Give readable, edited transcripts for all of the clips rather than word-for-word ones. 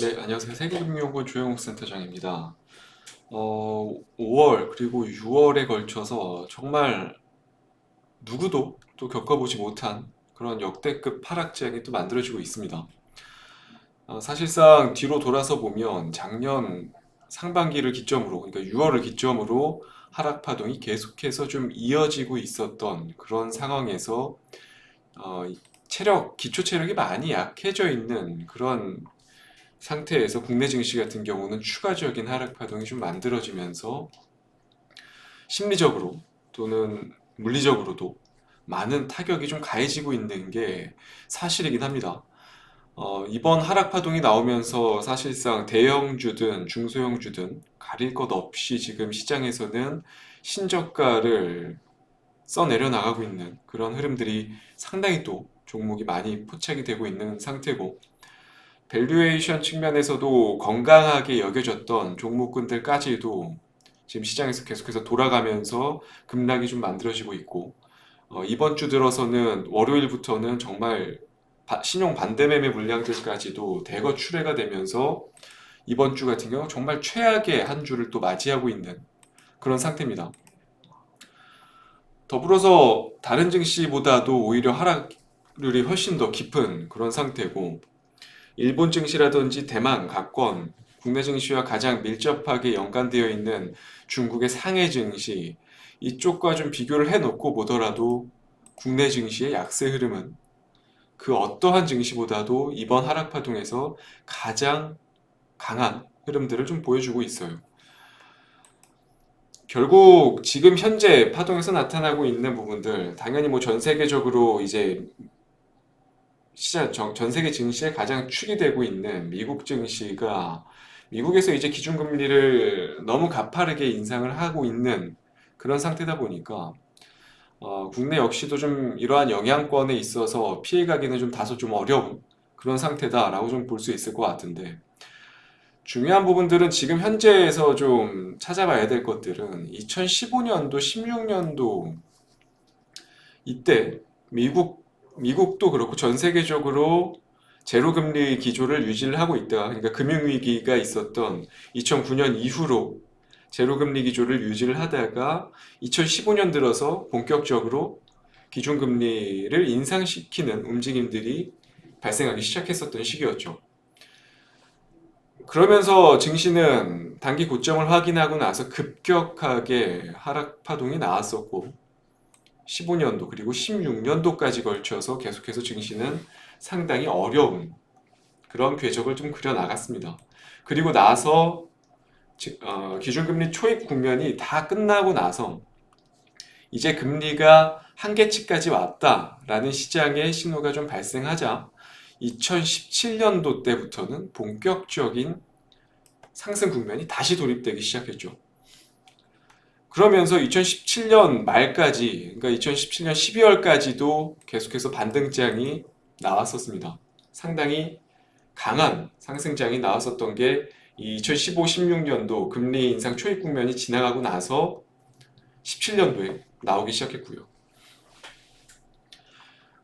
네, 안녕하세요. 세계금융연구원 조영욱 센터장입니다. 5월 그리고 6월에 걸쳐서 정말 누구도 또 겪어보지 못한 그런 역대급 하락장이 또 만들어지고 있습니다. 사실상 뒤로 돌아서 보면 작년 상반기를 기점으로, 그러니까 6월을 기점으로 하락 파동이 계속해서 좀 이어지고 있었던 그런 상황에서 어, 기초 체력이 많이 약해져 있는 그런 상태에서 국내 증시 같은 경우는 추가적인 하락 파동이 좀 만들어지면서 심리적으로 또는 물리적으로도 많은 타격이 좀 가해지고 있는 게 사실이긴 합니다. 이번 하락 파동이 나오면서 사실상 대형주든 중소형주든 가릴 것 없이 지금 시장에서는 신저가를 써내려 나가고 있는 그런 흐름들이 상당히 또 종목이 많이 포착이 되고 있는 상태고, 밸류에이션 측면에서도 건강하게 여겨졌던 종목군들까지도 지금 시장에서 계속해서 돌아가면서 급락이 좀 만들어지고 있고, 이번 주 들어서는 월요일부터는 정말 신용 반대매매 물량들까지도 대거 출회가 되면서 이번 주 같은 경우 정말 최악의 한 주를 또 맞이하고 있는 그런 상태입니다. 더불어서 다른 증시보다도 오히려 하락률이 훨씬 더 깊은 그런 상태고, 일본 증시라든지 대만, 각권, 국내 증시와 가장 밀접하게 연관되어 있는 중국의 상해 증시, 이쪽과 좀 비교를 해놓고 보더라도 국내 증시의 약세 흐름은 그 어떠한 증시보다도 이번 하락 파동에서 가장 강한 흐름들을 좀 보여주고 있어요. 결국 지금 현재 파동에서 나타나고 있는 부분들, 당연히 뭐 전 세계적으로 이제 전 세계 증시에 가장 축이 되고 있는 미국 증시가 미국에서 이제 기준금리를 너무 가파르게 인상을 하고 있는 그런 상태다 보니까 국내 역시도 좀 이러한 영향권에 있어서 피해가기는 좀 다소 좀 어려운 그런 상태다라고 좀 볼 수 있을 것 같은데, 중요한 부분들은 지금 현재에서 좀 찾아봐야 될 것들은 2015년도, 16년도 이때 미국도 그렇고 전 세계적으로 제로금리 기조를 유지를 하고 있다. 그러니까 금융위기가 있었던 2009년 이후로 제로금리 기조를 유지를 하다가 2015년 들어서 본격적으로 기준금리를 인상시키는 움직임들이 발생하기 시작했었던 시기였죠. 그러면서 증시는 단기 고점을 확인하고 나서 급격하게 하락 파동이 나왔었고, 15년도 그리고 16년도까지 걸쳐서 계속해서 증시는 상당히 어려운 그런 궤적을 좀 그려 나갔습니다. 그리고 나서 기준금리 초입 국면이 다 끝나고 나서 이제 금리가 한계치까지 왔다라는 시장의 신호가 좀 발생하자 2017년도 때부터는 본격적인 상승 국면이 다시 돌입되기 시작했죠. 그러면서 2017년 말까지, 그러니까 2017년 12월까지도 계속해서 반등장이 나왔었습니다. 상당히 강한 상승장이 나왔었던 게 2015, 16년도 금리 인상 초입 국면이 지나가고 나서 17년도에 나오기 시작했고요.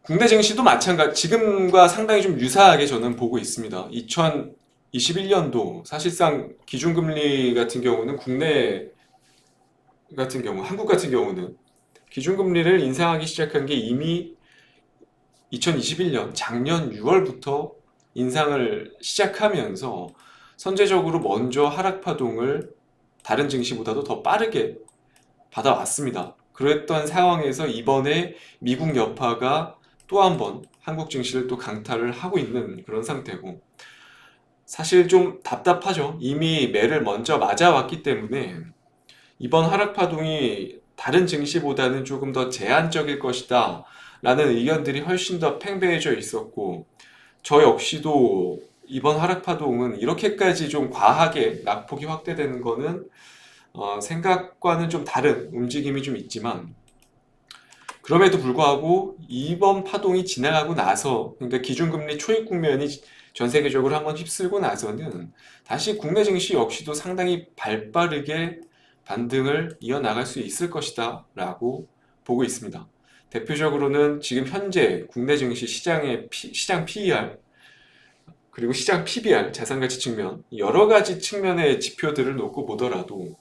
국내 증시도 마찬가지, 지금과 상당히 좀 유사하게 저는 보고 있습니다. 2021년도 사실상 기준금리 같은 경우는 한국 같은 경우는 기준금리를 인상하기 시작한 게 이미 2021년 작년 6월부터 인상을 시작하면서 선제적으로 먼저 하락 파동을 다른 증시보다도 더 빠르게 받아왔습니다. 그랬던 상황에서 이번에 미국 여파가 또 한 번 한국 증시를 또 강타를 하고 있는 그런 상태고, 사실 좀 답답하죠. 이미 매를 먼저 맞아왔기 때문에 이번 하락 파동이 다른 증시보다는 조금 더 제한적일 것이다 라는 의견들이 훨씬 더 팽배해져 있었고, 저 역시도 이번 하락 파동은 이렇게까지 좀 과하게 낙폭이 확대되는 거는 생각과는 좀 다른 움직임이 좀 있지만, 그럼에도 불구하고 이번 파동이 지나가고 나서, 그러니까 기준금리 초입 국면이 전 세계적으로 한번 휩쓸고 나서는 다시 국내 증시 역시도 상당히 발빠르게 반등을 이어나갈 수 있을 것이다 라고 보고 있습니다. 대표적으로는 지금 현재 국내 증시 시장 PER, 그리고 시장 PBR, 자산가치 측면, 여러 가지 측면의 지표들을 놓고 보더라도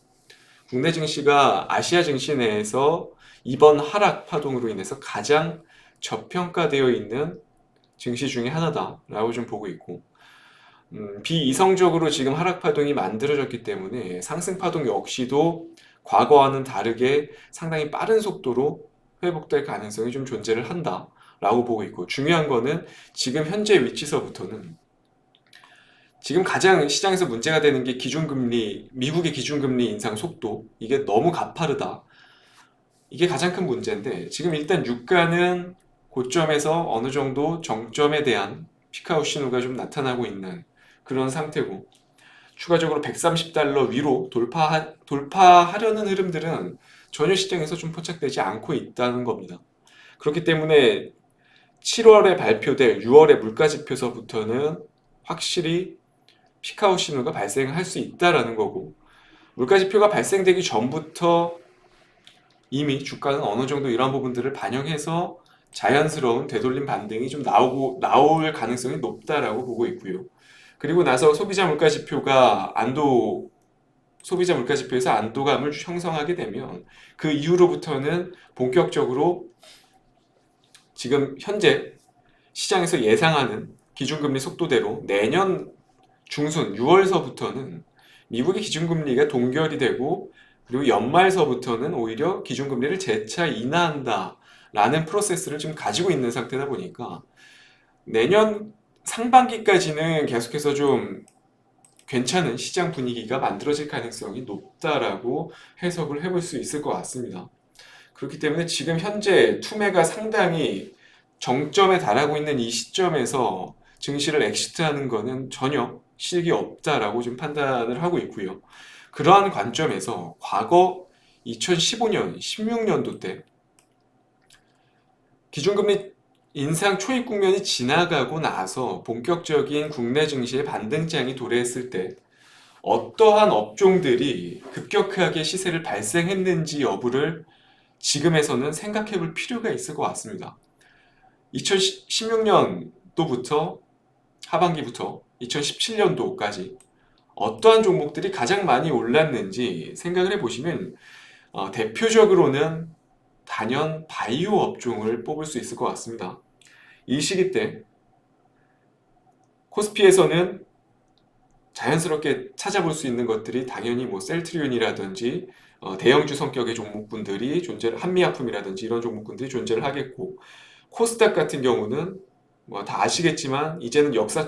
국내 증시가 아시아 증시 내에서 이번 하락 파동으로 인해서 가장 저평가되어 있는 증시 중에 하나다라고 좀 보고 있고, 비이성적으로 지금 하락 파동이 만들어졌기 때문에 상승 파동 역시도 과거와는 다르게 상당히 빠른 속도로 회복될 가능성이 좀 존재를 한다라고 보고 있고, 중요한 거는 지금 현재 위치서부터는 지금 가장 시장에서 문제가 되는 게 기준금리, 미국의 기준금리 인상 속도, 이게 너무 가파르다. 이게 가장 큰 문제인데, 지금 일단 유가는 고점에서 어느 정도 정점에 대한 피크아웃 신호가 좀 나타나고 있는 그런 상태고, 추가적으로 130달러 위로 돌파하려는 흐름들은 전혀 시장에서 좀 포착되지 않고 있다는 겁니다. 그렇기 때문에 7월에 발표될 6월의 물가지표서부터는 확실히 피크아웃 신호가 발생할 수 있다라는 거고, 물가지표가 발생되기 전부터 이미 주가는 어느 정도 이러한 부분들을 반영해서 자연스러운 되돌림 반등이 좀 나올 가능성이 높다라고 보고 있고요. 그리고 나서 소비자 물가지표에서 안도감을 형성하게 되면 그 이후로부터는 본격적으로 지금 현재 시장에서 예상하는 기준금리 속도대로 내년 중순 6월서부터는 미국의 기준금리가 동결이 되고, 그리고 연말서부터는 오히려 기준금리를 재차 인하한다라는 프로세스를 지금 가지고 있는 상태다 보니까 내년 상반기까지는 계속해서 좀 괜찮은 시장 분위기가 만들어질 가능성이 높다라고 해석을 해볼 수 있을 것 같습니다. 그렇기 때문에 지금 현재 투매가 상당히 정점에 달하고 있는 이 시점에서 증시를 엑시트하는 것은 전혀 실익이 없다라고 좀 판단을 하고 있고요. 그러한 관점에서 과거 2015년, 16년도 때 기준금리 인상 초입 국면이 지나가고 나서 본격적인 국내 증시의 반등장이 도래했을 때 어떠한 업종들이 급격하게 시세를 발생했는지 여부를 지금에서는 생각해 볼 필요가 있을 것 같습니다. 2016년도부터 하반기부터 2017년도까지 어떠한 종목들이 가장 많이 올랐는지 생각을 해보시면 대표적으로는 단연 바이오 업종을 뽑을 수 있을 것 같습니다. 이 시기 때 코스피에서는 자연스럽게 찾아볼 수 있는 것들이 당연히 뭐 셀트리온이라든지 대형주 성격의 종목군들이 한미약품이라든지 이런 종목군들이 존재를 하겠고, 코스닥 같은 경우는 뭐 다 아시겠지만 이제는 역사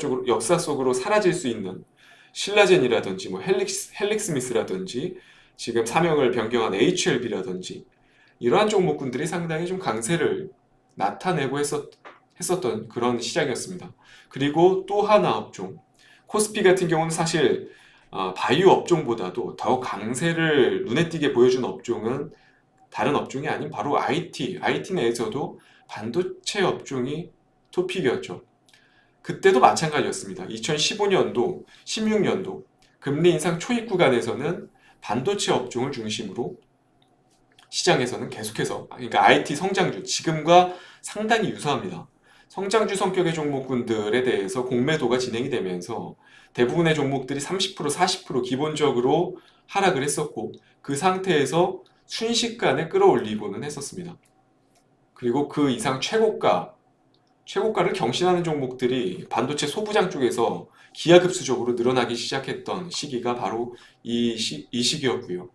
속으로 사라질 수 있는 신라젠이라든지 뭐 헬릭스미스라든지 지금 사명을 변경한 HLB라든지 이러한 종목군들이 상당히 좀 강세를 나타내고 했었던 그런 시장이었습니다. 그리고 또 하나 업종, 코스피 같은 경우는 사실 바이오 업종보다도 더 강세를 눈에 띄게 보여준 업종은 다른 업종이 아닌 바로 IT 내에서도 반도체 업종이 토픽이었죠. 그때도 마찬가지였습니다. 2015년도, 16년도 금리 인상 초입 구간에서는 반도체 업종을 중심으로 시장에서는 계속해서, 그러니까 IT 성장주, 지금과 상당히 유사합니다. 성장주 성격의 종목군들에 대해서 공매도가 진행이 되면서 대부분의 종목들이 30%, 40% 기본적으로 하락을 했었고, 그 상태에서 순식간에 끌어올리고는 했었습니다. 그리고 그 이상 최고가를 경신하는 종목들이 반도체 소부장 쪽에서 기하급수적으로 늘어나기 시작했던 시기가 바로 이 시기였고요.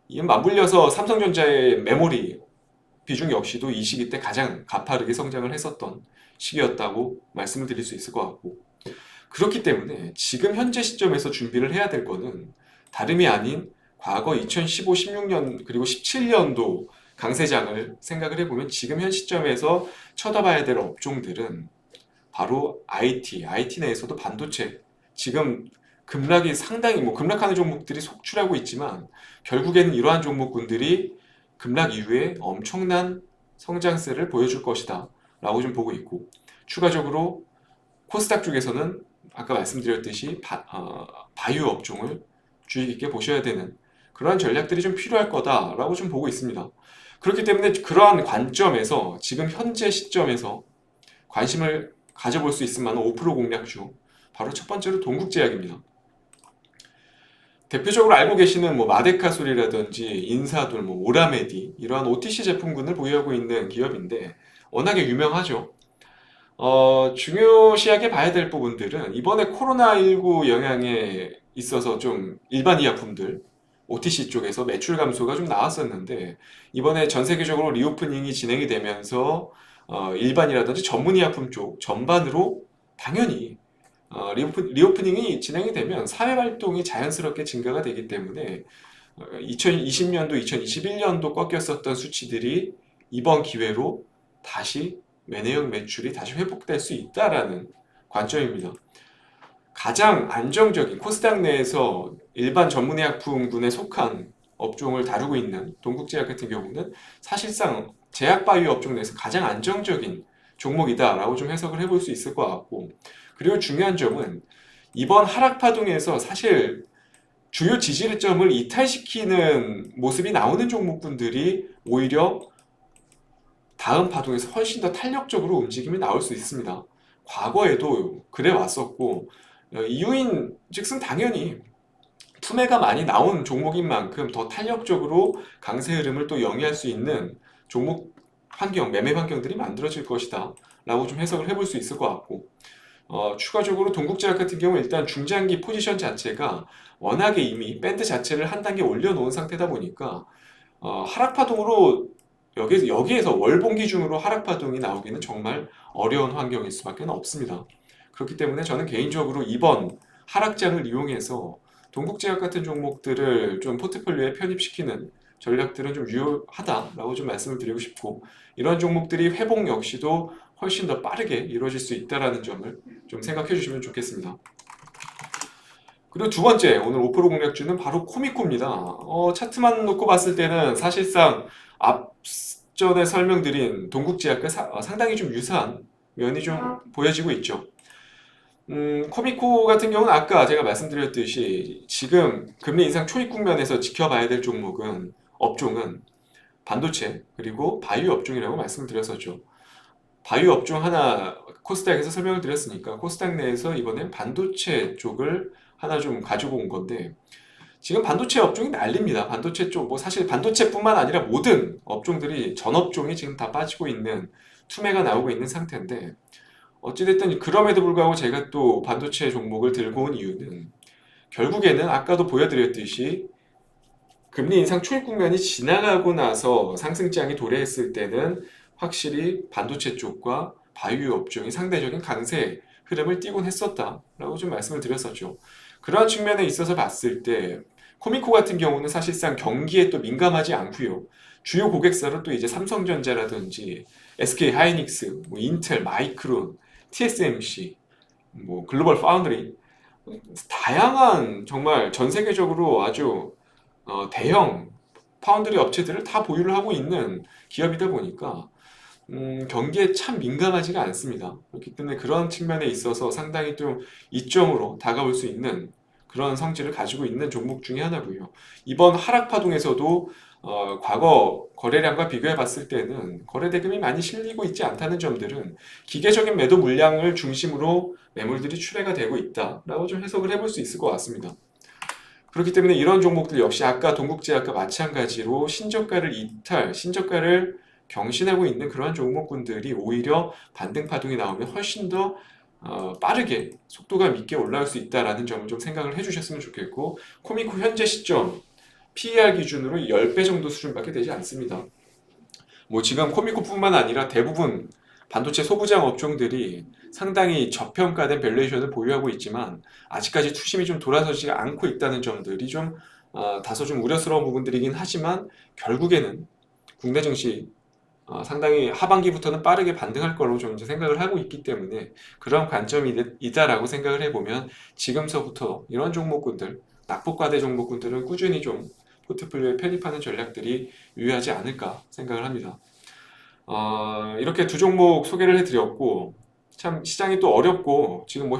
이에 맞물려서 삼성전자의 메모리 비중 역시도 이 시기 때 가장 가파르게 성장을 했었던 시기였다고 말씀을 드릴 수 있을 것 같고, 그렇기 때문에 지금 현재 시점에서 준비를 해야 될 거는 다름이 아닌 과거 2015, 16년 그리고 17년도 강세장을 생각을 해보면 지금 현 시점에서 쳐다봐야 될 업종들은 바로 IT 내에서도 반도체, 지금 급락이 상당히 급락하는 종목들이 속출하고 있지만 결국에는 이러한 종목군들이 급락 이후에 엄청난 성장세를 보여줄 것이다 라고 좀 보고 있고, 추가적으로 코스닥 쪽에서는 아까 말씀드렸듯이 바이오 업종을 주의 깊게 보셔야 되는 그러한 전략들이 좀 필요할 거다라고 좀 보고 있습니다. 그렇기 때문에 그러한 관점에서 지금 현재 시점에서 관심을 가져볼 수 있을 만한 5% 공략주, 바로 첫 번째로 동국제약입니다. 대표적으로 알고 계시는 뭐 마데카솔이라든지 인사돌, 뭐 오라메디 이러한 OTC 제품군을 보유하고 있는 기업인데 워낙에 유명하죠. 중요시하게 봐야 될 부분들은 이번에 코로나19 영향에 있어서 좀 일반 의약품들 OTC 쪽에서 매출 감소가 좀 나왔었는데 이번에 전 세계적으로 리오프닝이 진행이 되면서 일반이라든지 전문 의약품 쪽 전반으로 당연히 리오프닝이 진행이 되면 사회활동이 자연스럽게 증가가 되기 때문에 2020년도, 2021년도 꺾였었던 수치들이 이번 기회로 다시 매내역 매출이 다시 회복될 수 있다라는 관점입니다. 가장 안정적인 코스닥 내에서 일반 전문의약품군에 속한 업종을 다루고 있는 동국제약 같은 경우는 사실상 제약바이오 업종 내에서 가장 안정적인 종목이다라고 좀 해석을 해볼 수 있을 것 같고, 그리고 중요한 점은 이번 하락 파동에서 사실 주요 지지점을 이탈시키는 모습이 나오는 종목군들이 오히려 다음 파동에서 훨씬 더 탄력적으로 움직임이 나올 수 있습니다. 과거에도 그래 왔었고, 이유인 즉슨 당연히 투매가 많이 나온 종목인 만큼 더 탄력적으로 강세 흐름을 또 영위할 수 있는 종목 환경, 매매 환경들이 만들어질 것이다 라고 좀 해석을 해볼 수 있을 것 같고, 추가적으로 동국제약 같은 경우 일단 중장기 포지션 자체가 워낙에 이미 밴드 자체를 한 단계 올려놓은 상태다 보니까 하락파동으로 여기에서 월봉 기준으로 하락파동이 나오기는 정말 어려운 환경일 수밖에 없습니다. 그렇기 때문에 저는 개인적으로 이번 하락장을 이용해서 동국제약 같은 종목들을 좀 포트폴리오에 편입시키는 전략들은 좀 유효하다라고 좀 말씀을 드리고 싶고, 이런 종목들이 회복 역시도 훨씬 더 빠르게 이루어질 수 있다는 점을 좀 생각해 주시면 좋겠습니다. 그리고 두 번째, 오늘 5% 공략주는 바로 코미코입니다. 차트만 놓고 봤을 때는 사실상 앞전에 설명드린 동국제약과 상당히 좀 유사한 면이 좀 보여지고 있죠. 코미코 같은 경우는 아까 제가 말씀드렸듯이 지금 금리 인상 초입 국면에서 지켜봐야 될 업종은 반도체 그리고 바이오 업종이라고 말씀을 드렸었죠. 바이오 업종 하나 코스닥에서 설명을 드렸으니까 코스닥 내에서 이번엔 반도체 쪽을 하나 좀 가지고 온 건데, 지금 반도체 업종이 난립니다. 반도체 쪽, 뭐 사실 반도체뿐만 아니라 모든 업종들이 전 업종이 지금 다 빠지고 있는 투매가 나오고 있는 상태인데, 어찌됐든 그럼에도 불구하고 제가 또 반도체 종목을 들고 온 이유는 결국에는 아까도 보여드렸듯이 금리 인상 초입 국면이 지나가고 나서 상승장이 도래했을 때는 확실히 반도체 쪽과 바이오 업종이 상대적인 강세 흐름을 띠곤 했었다라고 좀 말씀을 드렸었죠. 그러한 측면에 있어서 봤을 때 코미코 같은 경우는 사실상 경기에 또 민감하지 않고요. 주요 고객사로 또 이제 삼성전자라든지 SK 하이닉스, 뭐 인텔, 마이크론, TSMC, 뭐 글로벌 파운드리, 다양한 정말 전 세계적으로 아주 대형 파운드리 업체들을 다 보유를 하고 있는 기업이다 보니까 경기에 참 민감하지가 않습니다. 그렇기 때문에 그런 측면에 있어서 상당히 좀 이점으로 다가올 수 있는 그런 성질을 가지고 있는 종목 중에 하나고요. 이번 하락 파동에서도 과거 거래량과 비교해 봤을 때는 거래 대금이 많이 실리고 있지 않다는 점들은 기계적인 매도 물량을 중심으로 매물들이 출회가 되고 있다라고 좀 해석을 해볼 수 있을 것 같습니다. 그렇기 때문에 이런 종목들 역시 아까 동국제약과 마찬가지로 신저가를 경신하고 있는 그러한 종목군들이 오히려 반등 파동이 나오면 훨씬 더 빠르게 속도감 있게 올라올 수 있다는 점을 좀 생각을 해주셨으면 좋겠고, 코미코 현재 시점 PER 기준으로 10배 정도 수준밖에 되지 않습니다. 뭐 지금 코미코뿐만 아니라 대부분 반도체 소부장 업종들이 상당히 저평가된 밸류에이션을 보유하고 있지만 아직까지 투심이 좀 돌아서지 않고 있다는 점들이 좀 다소 좀 우려스러운 부분들이긴 하지만 결국에는 국내 증시 상당히 하반기부터는 빠르게 반등할 거로 좀 이제 생각을 하고 있기 때문에 그런 관점이다라고 생각을 해보면 지금서부터 이런 종목군들, 낙폭과대 종목군들은 꾸준히 좀 포트폴리오에 편입하는 전략들이 유효하지 않을까 생각을 합니다. 이렇게 두 종목 소개를 해드렸고, 참 시장이 또 어렵고 지금 뭐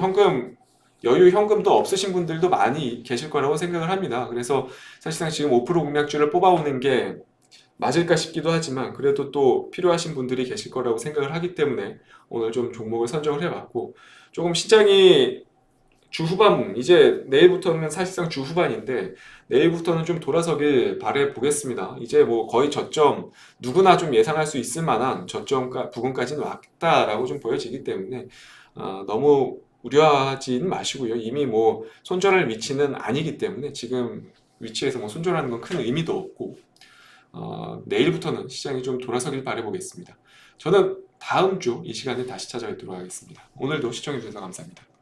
여유 현금도 없으신 분들도 많이 계실 거라고 생각을 합니다. 그래서 사실상 지금 5% 공략주를 뽑아오는 게 맞을까 싶기도 하지만 그래도 또 필요하신 분들이 계실 거라고 생각을 하기 때문에 오늘 좀 종목을 선정을 해봤고, 조금 시장이 주후반, 이제 내일부터는 사실상 주후반인데 내일부터는 좀 돌아서길 바래 보겠습니다. 이제 뭐 거의 저점, 누구나 좀 예상할 수 있을 만한 저점 부근까지는 왔다라고 좀 보여지기 때문에 너무 우려하지는 마시고요. 이미 뭐 손절할 위치는 아니기 때문에 지금 위치에서 뭐 손절하는 건 큰 의미도 없고 내일부터는 시장이 좀 돌아서길 바래 보겠습니다. 저는 다음 주 이 시간에 다시 찾아뵙도록 하겠습니다. 오늘도 시청해 주셔서 감사합니다.